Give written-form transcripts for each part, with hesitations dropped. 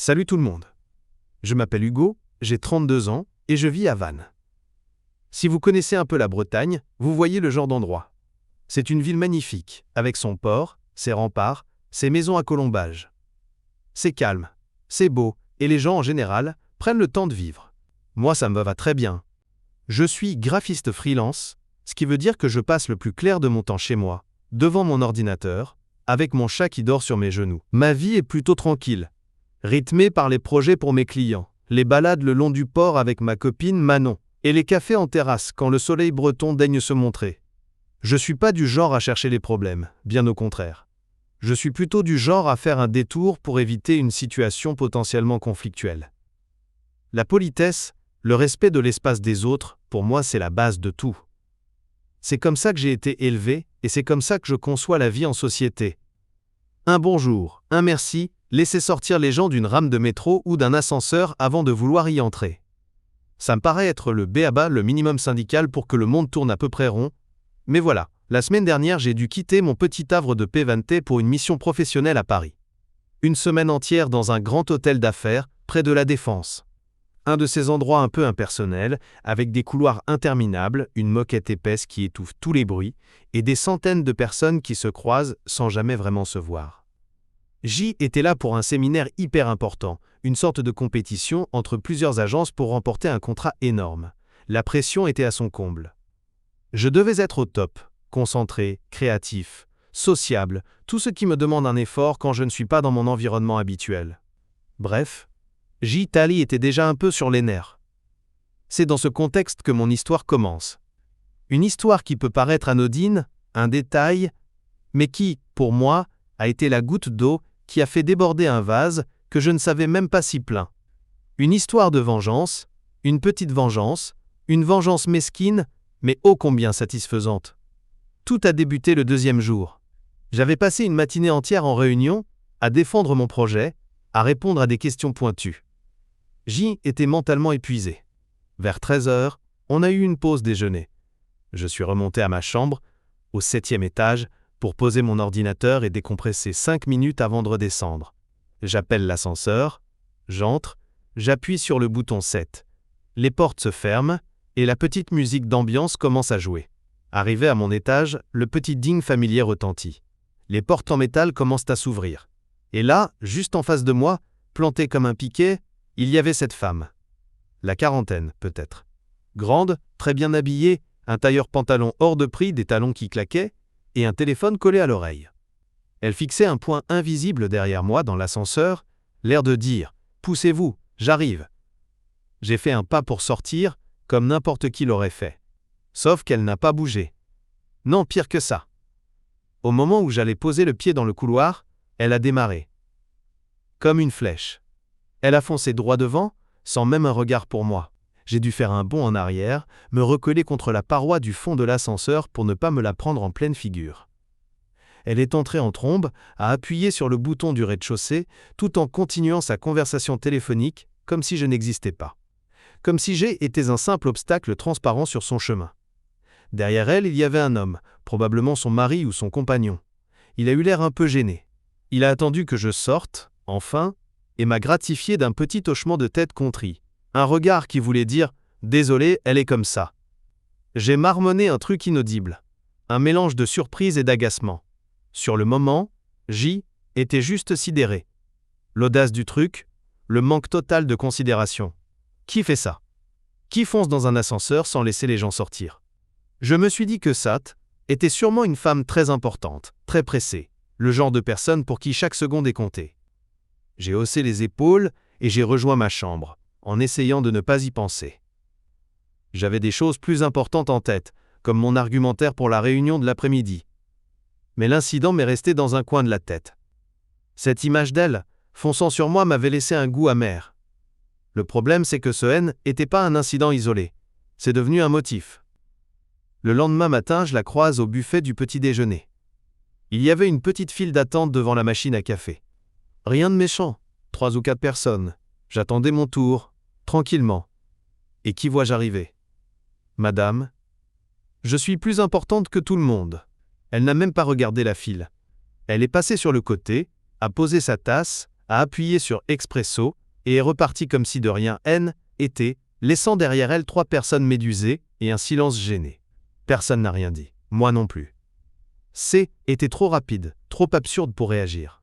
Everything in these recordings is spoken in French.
Salut tout le monde. Je m'appelle Hugo, j'ai 32 ans et je vis à Vannes. Si vous connaissez un peu la Bretagne, vous voyez le genre d'endroit. C'est une ville magnifique, avec son port, ses remparts, ses maisons à colombages. C'est calme, c'est beau, et les gens en général prennent le temps de vivre. Moi ça me va très bien. Je suis graphiste freelance, ce qui veut dire que je passe le plus clair de mon temps chez moi, devant mon ordinateur, avec mon chat qui dort sur mes genoux. Ma vie est plutôt tranquille, rythmée par les projets pour mes clients, les balades le long du port avec ma copine Manon, et les cafés en terrasse quand le soleil breton daigne se montrer. Je suis pas du genre à chercher les problèmes, bien au contraire. Je suis plutôt du genre à faire un détour pour éviter une situation potentiellement conflictuelle. La politesse, le respect de l'espace des autres, pour moi c'est la base de tout. C'est comme ça que j'ai été élevé, et c'est comme ça que je conçois la vie en société. Un bonjour, un merci, laissez sortir les gens d'une rame de métro ou d'un ascenseur avant de vouloir y entrer. Ça me paraît être le b.a.-ba, le minimum syndical pour que le monde tourne à peu près rond. Mais voilà, la semaine dernière j'ai dû quitter mon petit havre de P20 pour une mission professionnelle à Paris. Une semaine entière dans un grand hôtel d'affaires, près de la Défense. Un de ces endroits un peu impersonnels, avec des couloirs interminables, une moquette épaisse qui étouffe tous les bruits, et des centaines de personnes qui se croisent sans jamais vraiment se voir. J était là pour un séminaire hyper important, une sorte de compétition entre plusieurs agences pour remporter un contrat énorme. La pression était à son comble. Je devais être au top, concentré, créatif, sociable, tout ce qui me demande un effort quand je ne suis pas dans mon environnement habituel. Bref, J. Tali était déjà un peu sur les nerfs. C'est dans ce contexte que mon histoire commence. Une histoire qui peut paraître anodine, un détail, mais qui, pour moi, a été la goutte d'eau qui a fait déborder un vase que je ne savais même pas si plein. Une histoire de vengeance, une petite vengeance, une vengeance mesquine, mais ô combien satisfaisante. Tout a débuté le deuxième jour. J'avais passé une matinée entière en réunion, à défendre mon projet, à répondre à des questions pointues. J était mentalement épuisé. Vers 13h, on a eu une pause déjeuner. Je suis remonté à ma chambre, au 7e étage, pour poser mon ordinateur et décompresser 5 minutes avant de redescendre. J'appelle l'ascenseur, j'entre, j'appuie sur le bouton 7. Les portes se ferment, et la petite musique d'ambiance commence à jouer. Arrivé à mon étage, le petit ding familier retentit. Les portes en métal commencent à s'ouvrir. Et là, juste en face de moi, plantée comme un piquet, il y avait cette femme. La quarantaine, peut-être. Grande, très bien habillée, un tailleur-pantalon hors de prix, des talons qui claquaient, et un téléphone collé à l'oreille. Elle fixait un point invisible derrière moi dans l'ascenseur, l'air de dire « Poussez-vous, j'arrive ». J'ai fait un pas pour sortir, comme n'importe qui l'aurait fait. Sauf qu'elle n'a pas bougé. Non, pire que ça. Au moment où j'allais poser le pied dans le couloir, elle a démarré. Comme une flèche. Elle a foncé droit devant, sans même un regard pour moi. J'ai dû faire un bond en arrière, me recoller contre la paroi du fond de l'ascenseur pour ne pas me la prendre en pleine figure. Elle est entrée en trombe, a appuyé sur le bouton du rez-de-chaussée, tout en continuant sa conversation téléphonique, comme si je n'existais pas. Comme si j'étais un simple obstacle transparent sur son chemin. Derrière elle, il y avait un homme, probablement son mari ou son compagnon. Il a eu l'air un peu gêné. Il a attendu que je sorte, enfin, et m'a gratifié d'un petit hochement de tête contrit. Un regard qui voulait dire « Désolé, elle est comme ça ». J'ai marmonné un truc inaudible. Un mélange de surprise et d'agacement. Sur le moment, J était juste sidéré. L'audace du truc, le manque total de considération. Qui fait ça? Qui fonce dans un ascenseur sans laisser les gens sortir? Je me suis dit que Sat était sûrement une femme très importante, très pressée, le genre de personne pour qui chaque seconde est comptée. J'ai haussé les épaules et j'ai rejoint ma chambre, en essayant de ne pas y penser. J'avais des choses plus importantes en tête, comme mon argumentaire pour la réunion de l'après-midi. Mais l'incident m'est resté dans un coin de la tête. Cette image d'elle, fonçant sur moi, m'avait laissé un goût amer. Le problème, c'est que ce N n'était pas un incident isolé. C'est devenu un motif. Le lendemain matin, je la croise au buffet du petit déjeuner. Il y avait une petite file d'attente devant la machine à café. Rien de méchant, 3 ou 4 personnes. J'attendais mon tour, tranquillement. Et qui vois-je arriver? Madame. Je suis plus importante que tout le monde. Elle n'a même pas regardé la file. Elle est passée sur le côté, a posé sa tasse, a appuyé sur Expresso et est repartie comme si de rien était, laissant derrière elle 3 personnes médusées et un silence gêné. Personne n'a rien dit. Moi non plus. C était trop rapide, trop absurde pour réagir.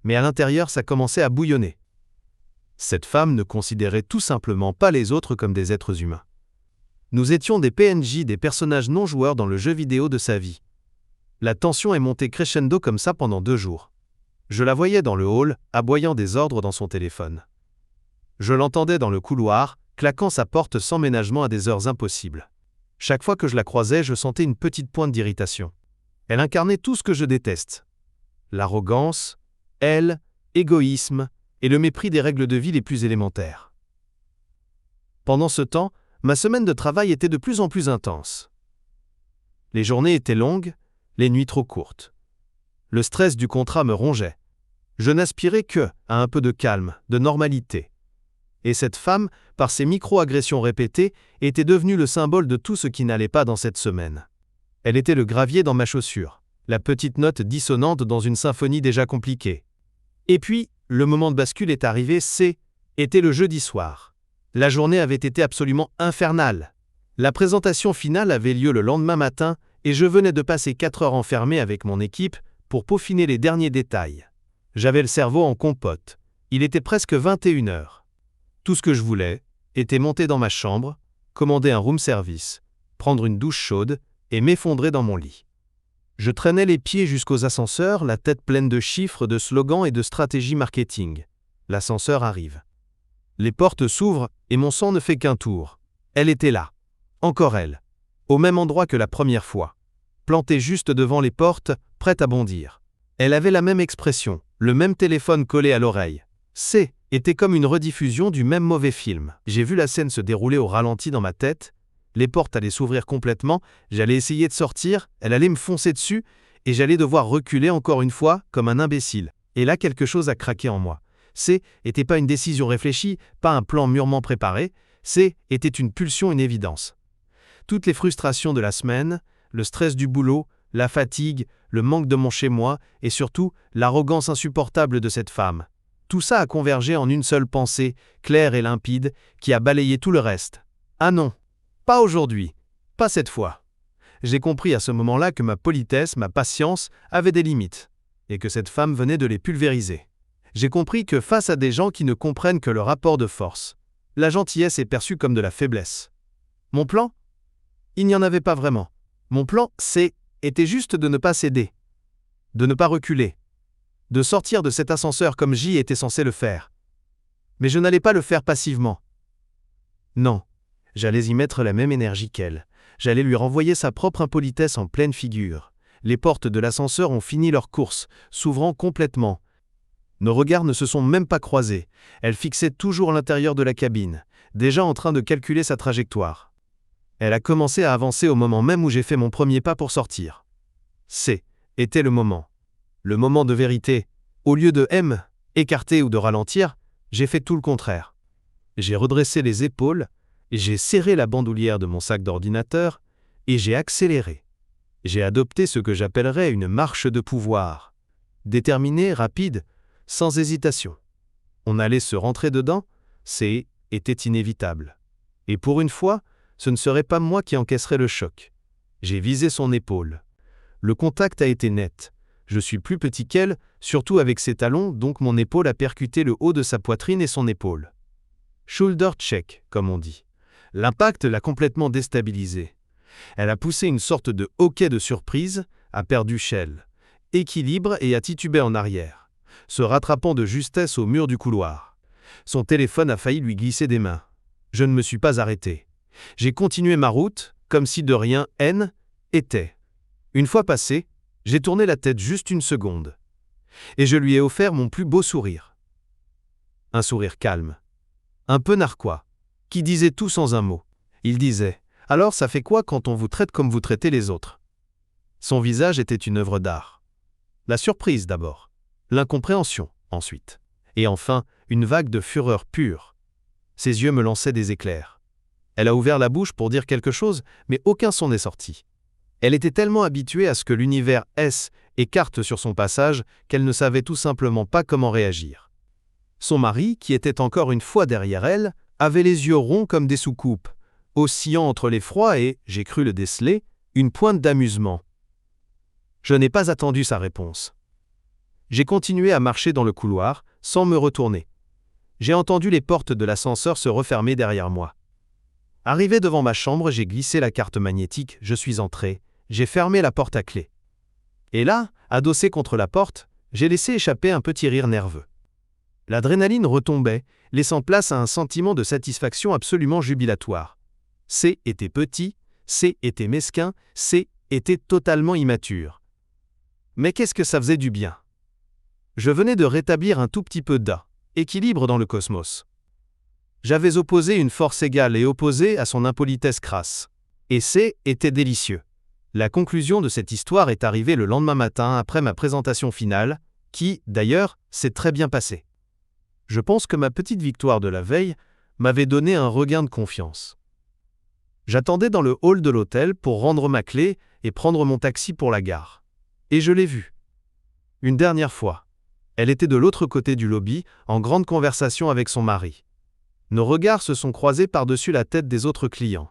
Mais à l'intérieur, ça commençait à bouillonner. Cette femme ne considérait tout simplement pas les autres comme des êtres humains. Nous étions des PNJ, des personnages non joueurs dans le jeu vidéo de sa vie. La tension est montée crescendo comme ça pendant 2 jours. Je la voyais dans le hall, aboyant des ordres dans son téléphone. Je l'entendais dans le couloir, claquant sa porte sans ménagement à des heures impossibles. Chaque fois que je la croisais, je sentais une petite pointe d'irritation. Elle incarnait tout ce que je déteste. L'arrogance, égoïsme et le mépris des règles de vie les plus élémentaires. Pendant ce temps, ma semaine de travail était de plus en plus intense. Les journées étaient longues, les nuits trop courtes. Le stress du contrat me rongeait. Je n'aspirais que à un peu de calme, de normalité. Et cette femme, par ses micro-agressions répétées, était devenue le symbole de tout ce qui n'allait pas dans cette semaine. Elle était le gravier dans ma chaussure, la petite note dissonante dans une symphonie déjà compliquée. Et puis, le moment de bascule est arrivé, était le jeudi soir. La journée avait été absolument infernale. La présentation finale avait lieu le lendemain matin et je venais de passer 4 heures enfermé avec mon équipe pour peaufiner les derniers détails. J'avais le cerveau en compote. Il était presque 21 heures. Tout ce que je voulais était monter dans ma chambre, commander un room service, prendre une douche chaude et m'effondrer dans mon lit. Je traînais les pieds jusqu'aux ascenseurs, la tête pleine de chiffres, de slogans et de stratégies marketing. L'ascenseur arrive. Les portes s'ouvrent et mon sang ne fait qu'un tour. Elle était là. Encore elle. Au même endroit que la première fois. Plantée juste devant les portes, prête à bondir. Elle avait la même expression, le même téléphone collé à l'oreille. Était comme une rediffusion du même mauvais film. J'ai vu la scène se dérouler au ralenti dans ma tête. Les portes allaient s'ouvrir complètement, j'allais essayer de sortir, elle allait me foncer dessus, et j'allais devoir reculer encore une fois, comme un imbécile. Et là, quelque chose a craqué en moi. Était pas une décision réfléchie, pas un plan mûrement préparé, était une pulsion, une évidence. Toutes les frustrations de la semaine, le stress du boulot, la fatigue, le manque de mon chez-moi, et surtout, l'arrogance insupportable de cette femme. Tout ça a convergé en une seule pensée, claire et limpide, qui a balayé tout le reste. Ah non! Pas aujourd'hui, pas cette fois. J'ai compris à ce moment-là que ma politesse, ma patience avaient des limites, et que cette femme venait de les pulvériser. J'ai compris que face à des gens qui ne comprennent que le rapport de force, la gentillesse est perçue comme de la faiblesse. Mon plan? Il n'y en avait pas vraiment. Mon plan, était juste de ne pas céder, de ne pas reculer, de sortir de cet ascenseur comme j'y étais censé le faire. Mais je n'allais pas le faire passivement. Non. J'allais y mettre la même énergie qu'elle. J'allais lui renvoyer sa propre impolitesse en pleine figure. Les portes de l'ascenseur ont fini leur course, s'ouvrant complètement. Nos regards ne se sont même pas croisés. Elle fixait toujours l'intérieur de la cabine, déjà en train de calculer sa trajectoire. Elle a commencé à avancer au moment même où j'ai fait mon premier pas pour sortir. Était le moment. Le moment de vérité. Au lieu de écarter ou de ralentir, j'ai fait tout le contraire. J'ai redressé les épaules, j'ai serré la bandoulière de mon sac d'ordinateur et j'ai accéléré. J'ai adopté ce que j'appellerais une marche de pouvoir. Déterminée, rapide, sans hésitation. On allait se rentrer dedans, était inévitable. Et pour une fois, ce ne serait pas moi qui encaisserais le choc. J'ai visé son épaule. Le contact a été net. Je suis plus petit qu'elle, surtout avec ses talons, donc mon épaule a percuté le haut de sa poitrine et son épaule. Shoulder check, comme on dit. L'impact l'a complètement déstabilisée. Elle a poussé une sorte de hoquet de surprise, a perdu Shell, équilibre et a titubé en arrière, se rattrapant de justesse au mur du couloir. Son téléphone a failli lui glisser des mains. Je ne me suis pas arrêté. J'ai continué ma route, comme si de rien était. Une fois passé, j'ai tourné la tête juste une seconde. Et je lui ai offert mon plus beau sourire. Un sourire calme. Un peu narquois. Qui disait tout sans un mot. Il disait « Alors ça fait quoi quand on vous traite comme vous traitez les autres ?» Son visage était une œuvre d'art. La surprise d'abord, l'incompréhension ensuite, et enfin une vague de fureur pure. Ses yeux me lançaient des éclairs. Elle a ouvert la bouche pour dire quelque chose, mais aucun son n'est sorti. Elle était tellement habituée à ce que l'univers écarte sur son passage qu'elle ne savait tout simplement pas comment réagir. Son mari, qui était encore une fois derrière elle, avait les yeux ronds comme des soucoupes, oscillant entre l'effroi et, j'ai cru le déceler, une pointe d'amusement. Je n'ai pas attendu sa réponse. J'ai continué à marcher dans le couloir, sans me retourner. J'ai entendu les portes de l'ascenseur se refermer derrière moi. Arrivé devant ma chambre, j'ai glissé la carte magnétique, je suis entré, j'ai fermé la porte à clé. Et là, adossé contre la porte, j'ai laissé échapper un petit rire nerveux. L'adrénaline retombait, laissant place à un sentiment de satisfaction absolument jubilatoire. C était petit, C était mesquin, C était totalement immature. Mais qu'est-ce que ça faisait du bien? Je venais de rétablir un tout petit peu d'équilibre dans le cosmos. J'avais opposé une force égale et opposée à son impolitesse crasse. Et C était délicieux. La conclusion de cette histoire est arrivée le lendemain matin après ma présentation finale, qui, d'ailleurs, s'est très bien passée. Je pense que ma petite victoire de la veille m'avait donné un regain de confiance. J'attendais dans le hall de l'hôtel pour rendre ma clé et prendre mon taxi pour la gare. Et je l'ai vue. Une dernière fois. Elle était de l'autre côté du lobby, en grande conversation avec son mari. Nos regards se sont croisés par-dessus la tête des autres clients.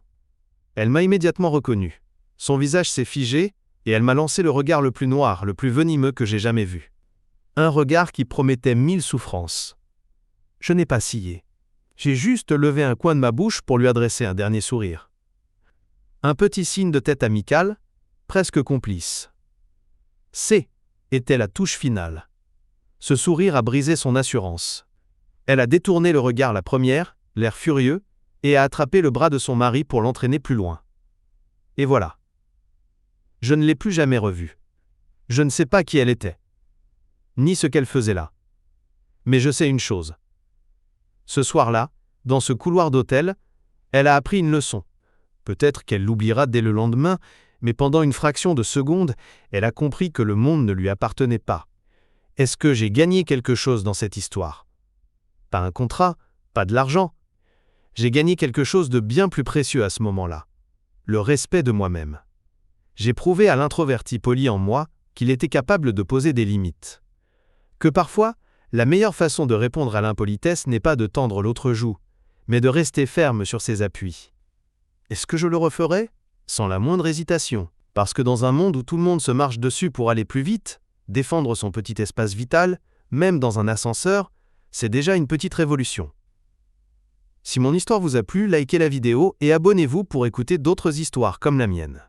Elle m'a immédiatement reconnu. Son visage s'est figé, et elle m'a lancé le regard le plus noir, le plus venimeux que j'ai jamais vu. Un regard qui promettait 1000 souffrances. Je n'ai pas scié. J'ai juste levé un coin de ma bouche pour lui adresser un dernier sourire. Un petit signe de tête amical, presque complice. C était la touche finale. Ce sourire a brisé son assurance. Elle a détourné le regard la première, l'air furieux, et a attrapé le bras de son mari pour l'entraîner plus loin. Et voilà. Je ne l'ai plus jamais revue. Je ne sais pas qui elle était, ni ce qu'elle faisait là. Mais je sais une chose. Ce soir-là, dans ce couloir d'hôtel, elle a appris une leçon. Peut-être qu'elle l'oubliera dès le lendemain, mais pendant une fraction de seconde, elle a compris que le monde ne lui appartenait pas. Est-ce que j'ai gagné quelque chose dans cette histoire? Pas un contrat, pas de l'argent. J'ai gagné quelque chose de bien plus précieux à ce moment-là. Le respect de moi-même. J'ai prouvé à l'introverti poli en moi qu'il était capable de poser des limites. Que parfois, la meilleure façon de répondre à l'impolitesse n'est pas de tendre l'autre joue, mais de rester ferme sur ses appuis. Est-ce que je le referai? Sans la moindre hésitation, parce que dans un monde où tout le monde se marche dessus pour aller plus vite, défendre son petit espace vital, même dans un ascenseur, c'est déjà une petite révolution. Si mon histoire vous a plu, likez la vidéo et abonnez-vous pour écouter d'autres histoires comme la mienne.